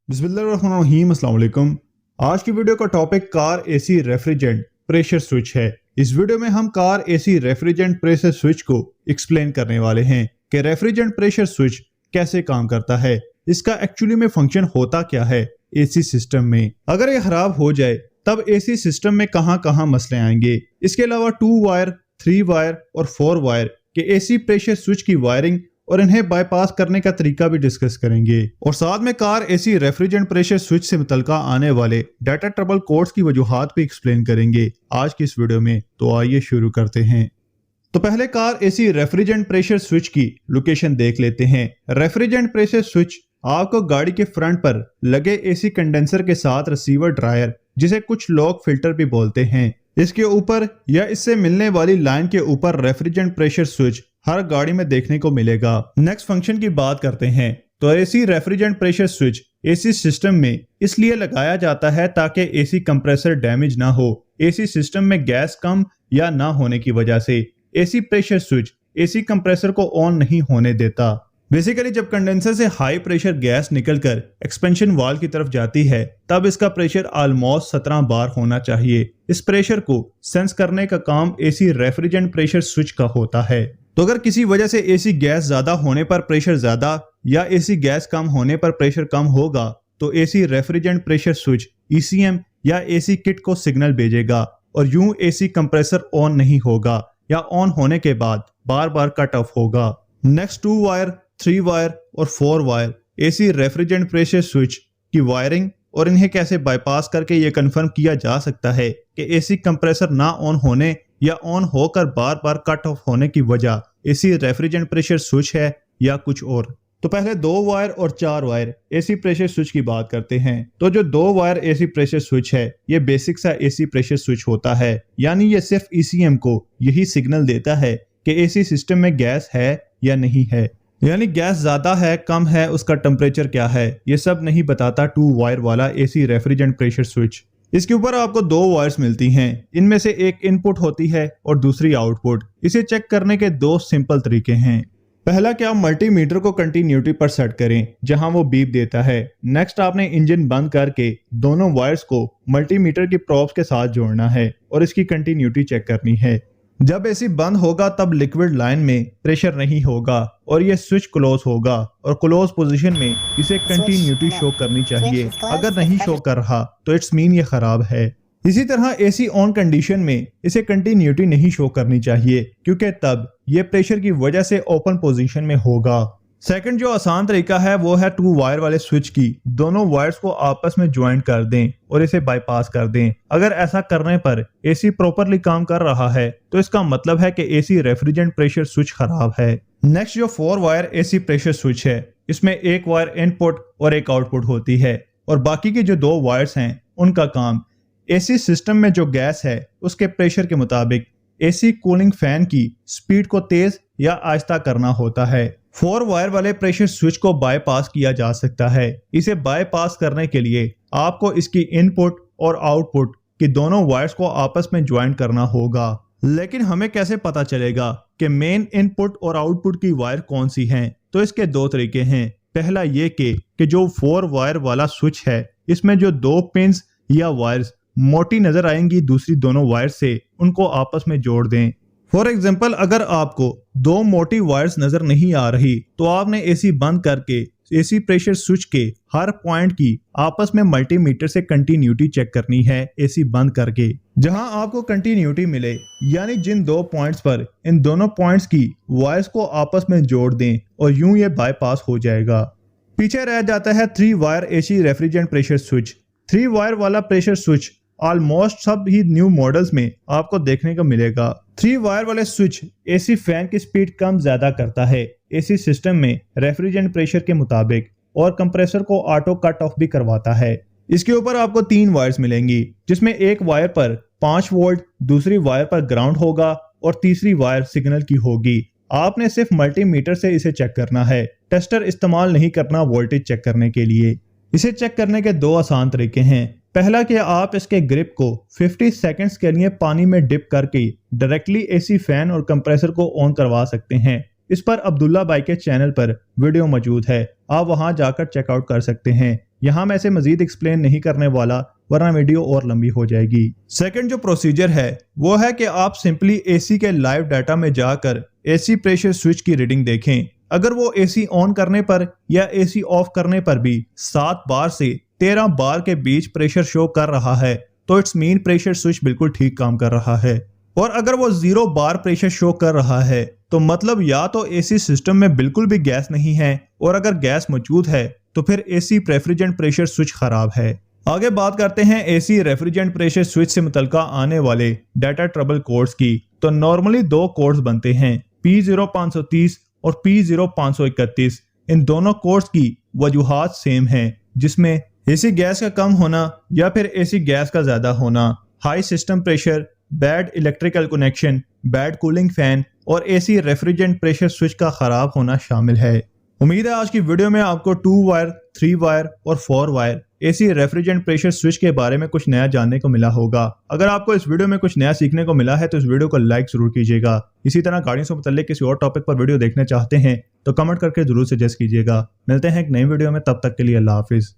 बिस्मिल्लाहिर्रहमानिर्रहीम, अस्सलाम वालेकुम। आज की वीडियो का topic car AC refrigerant pressure switch है। इस वीडियो में हम car AC refrigerant pressure switch को एक्सप्लेन करने वाले हैं कि रेफ्रिजरेंट प्रेशर स्विच कैसे काम करता है, इसका एक्चुअली में फंक्शन होता क्या है एसी सिस्टम में। अगर ये खराब हो जाए तब एसी सिस्टम में कहां मसले आएंगे। इसके अलावा 2 वायर, 3 वायर और 4 वायर के एसी प्रेशर स्विच की वायरिंग और इन्हें बाईपास करने का तरीका भी डिस्कस करेंगे, और साथ में car AC refrigerant pressure switch से मुतल्लिका आने वाले डाटा ट्रबल कोड्स की वजूहात भी एक्सप्लेन करेंगे आज की इस वीडियो में। तो आइए शुरू करते हैं। तो पहले car AC refrigerant pressure switch की लोकेशन देख लेते हैं। रेफ्रिजरेंट प्रेशर स्विच आपको गाड़ी के फ्रंट पर लगे एसी कंडेंसर के साथ रिसीवर ड्रायर, जिसे कुछ लोग फिल्टर भी बोलते हैं, इसके ऊपर या इससे मिलने वाली लाइन के ऊपर रेफ्रिजरेंट प्रेशर स्विच हर गाड़ी में देखने को मिलेगा। नेक्स्ट फंक्शन की बात करते हैं। तो AC refrigerant pressure switch AC system में इसलिए लगाया जाता है ताकि एसी कंप्रेसर डैमेज ना हो। एसी सिस्टम में गैस कम या ना होने की वजह से AC pressure switch AC compressor को ऑन नहीं होने देता। बेसिकली जब कंडेंसर से हाई प्रेशर गैस निकलकर एक्सपेंशन वाल की तरफ जाती है तब इसका प्रेशर ऑलमोस्ट 17 बार होना चाहिए। इस प्रेशर को सेंस करने का काम एसी रेफ्रिजरेंट प्रेशर स्विच का होता है। तो अगर किसी वजह से एसी गैस ज्यादा होने पर प्रेशर ज्यादा या एसी गैस कम होने पर प्रेशर कम होगा तो AC refrigerant pressure switch ECM या एसी किट को सिग्नल भेजेगा और यूं एसी कंप्रेसर ऑन नहीं होगा या ऑन होने के बाद बार बार कट ऑफ होगा। नेक्स्ट 2 वायर, 3 वायर और 4 wire AC refrigerant pressure switch की वायरिंग और इन्हें कैसे बाईपास करके ये कंफर्म किया जा सकता है कि एसी कंप्रेसर ना ऑन होने या ऑन होकर बार बार कट ऑफ होने की वजह एसी रेफ्रिजरेंट प्रेशर स्विच है या कुछ और। तो पहले 2 वायर और 4 वायर एसी प्रेशर स्विच की बात करते हैं। तो जो 2 वायर एसी प्रेशर स्विच है ये बेसिक सा एसी प्रेशर स्विच होता है, यानी ये सिर्फ ईसीएम को यही सिग्नल देता है कि एसी सिस्टम में गैस है या नहीं है, यानी गैस ज्यादा है कम है, उसका टेम्परेचर क्या है, ये सब नहीं बताता 2 वायर वाला एसी रेफ्रिजरेंट प्रेशर स्विच। इसके ऊपर आपको 2 वायर्स मिलती हैं, इनमें से एक इनपुट होती है और दूसरी आउटपुट। इसे चेक करने के 2 सिंपल तरीके हैं। पहला कि आप मल्टीमीटर को कंटिन्यूटी पर सेट करें जहां वो बीप देता है। नेक्स्ट आपने इंजन बंद करके दोनों वायर्स को मल्टीमीटर की प्रोब्स के साथ जोड़ना है और इसकी कंटिन्यूटी चेक करनी है। जब एसी बंद होगा तब लिक्विड लाइन में प्रेशर नहीं होगा और ये स्विच क्लोज होगा और क्लोज पोजीशन में इसे कंटिन्यूटी शो करनी चाहिए। अगर नहीं शो कर रहा तो इट्स मीन ये खराब है। इसी तरह एसी ऑन कंडीशन में इसे कंटिन्यूटी नहीं शो करनी चाहिए क्योंकि तब ये प्रेशर की वजह से ओपन पोजीशन में होगा। सेकंड जो आसान तरीका है वो है 2 वायर वाले स्विच की दोनों वायर्स को आपस में ज्वाइंट कर दें और इसे बाईपास कर दें। अगर ऐसा करने पर एसी प्रॉपरली काम कर रहा है तो इसका मतलब है कि एसी रेफ्रिजरेंट प्रेशर स्विच खराब है। नेक्स्ट जो 4 वायर एसी प्रेशर स्विच है इसमें एक वायर इनपुट और एक आउटपुट होती है और बाकी के जो 2 वायर्स हैं उनका काम एसी सिस्टम में जो गैस है उसके प्रेशर के मुताबिक एसी कूलिंग फैन की स्पीड को तेज या आहिस्ता करना होता है। 4 वायर वाले प्रेशर स्विच को बाईपास किया जा सकता है। इसे बाईपास करने के लिए आपको इसकी इनपुट और आउटपुट की दोनों वायर्स को आपस में ज्वाइंट करना होगा। लेकिन हमें कैसे पता चलेगा कि मेन इनपुट और आउटपुट की वायर कौन सी हैं? तो इसके 2 तरीके हैं। पहला ये कि जो 4 वायर वाला स्विच है इसमें जो 2 पिंस या वायर्स मोटी नजर आएंगी दूसरी दोनों वायर से उनको आपस में जोड़ दें। फॉर एग्जाम्पल अगर आपको 2 मोटी वायर्स नजर नहीं आ रही तो आपने एसी बंद करके एसी प्रेशर स्विच के हर पॉइंट की आपस में मल्टीमीटर से कंटिन्यूटी चेक करनी है एसी बंद करके। जहां आपको कंटिन्यूटी मिले यानी जिन 2 पॉइंट्स पर इन दोनों पॉइंट्स की वायर्स को आपस में जोड़ दें और यूं ये बाईपास हो जाएगा। पीछे रह जाता है 3 wire AC refrigerant pressure switch. 3 wire वाला प्रेशर स्विच ऑलमोस्ट सब ही न्यू मॉडल्स में आपको देखने को मिलेगा। 3 वायर वाले स्विच एसी फैन की स्पीड कम ज्यादा करता है एसी सिस्टम में रेफ्रिजरेंट प्रेशर के मुताबिक और कंप्रेसर को ऑटो कट ऑफ भी करवाता है। इसके ऊपर आपको 3 वायर्स मिलेंगी जिसमें एक वायर पर 5 वोल्ट, दूसरी वायर पर ग्राउंड होगा और तीसरी वायर सिग्नल की होगी। आपने सिर्फ मल्टीमीटर से इसे चेक करना है, टेस्टर इस्तेमाल नहीं करना वोल्टेज चेक करने के लिए। इसे चेक करने के 2 आसान तरीके हैं। पहला कि आप इसके ग्रिप को 50 सेकंड्स के लिए पानी में डिप करके डायरेक्टली एसी फैन और कंप्रेसर को ऑन करवा सकते हैं। इस पर अब्दुल्ला भाई के चैनल पर वीडियो मौजूद है, आप वहां जाकर चेकआउट कर सकते हैं। यहाँ मैं इसे मजीद एक्सप्लेन नहीं करने वाला वरना वीडियो और लंबी हो जाएगी। सेकंड जो प्रोसीजर है वो है कि आप सिंपली एसी के लाइव डाटा में जाकर एसी प्रेशर स्विच की रीडिंग देखें। अगर वो एसी ऑन करने पर या एसी ऑफ करने पर भी 7 बार से 13 बार के बीच प्रेशर शो कर रहा है तो इट्स मीन प्रेशर स्विच बिल्कुल ठीक काम कर रहा है। और अगर वो 0 बार प्रेशर शो कर रहा है तो मतलब या तो एसी सिस्टम में बिल्कुल भी गैस नहीं है, और अगर गैस मौजूद है तो फिर एसी रेफ्रिजरेंट प्रेशर स्विच खराब है। आगे बात करते हैं एसी रेफ्रिजरेंट प्रेशर स्विच से मुतल्लिका आने वाले डाटा ट्रबल कोड्स की। तो नॉर्मली 2 कोड्स बनते हैं, P0530 और P0531। इन दोनों कोड्स की वजूहात सेम हैं, जिसमें एसी गैस का कम होना या फिर एसी गैस का ज्यादा होना, high system pressure, bad electrical connection, bad cooling fan और एसी रेफ्रिजरेंट प्रेशर स्विच का खराब होना शामिल है। उम्मीद है आज की वीडियो में आपको 2 वायर, 3 वायर और 4 wire AC refrigerant pressure switch के बारे में कुछ नया जानने को मिला होगा। अगर आपको इस वीडियो में कुछ नया सीखने को मिला है तो इस वीडियो को लाइक जरूर कीजिएगा। इसी तरह गाड़ियों से मुताल्लिक किसी और टॉपिक पर वीडियो देखना चाहते हैं तो कमेंट करके जरूर सजेस्ट कीजिएगा। मिलते हैं एक नई वीडियो में, तब तक के लिए अल्लाह हाफिज।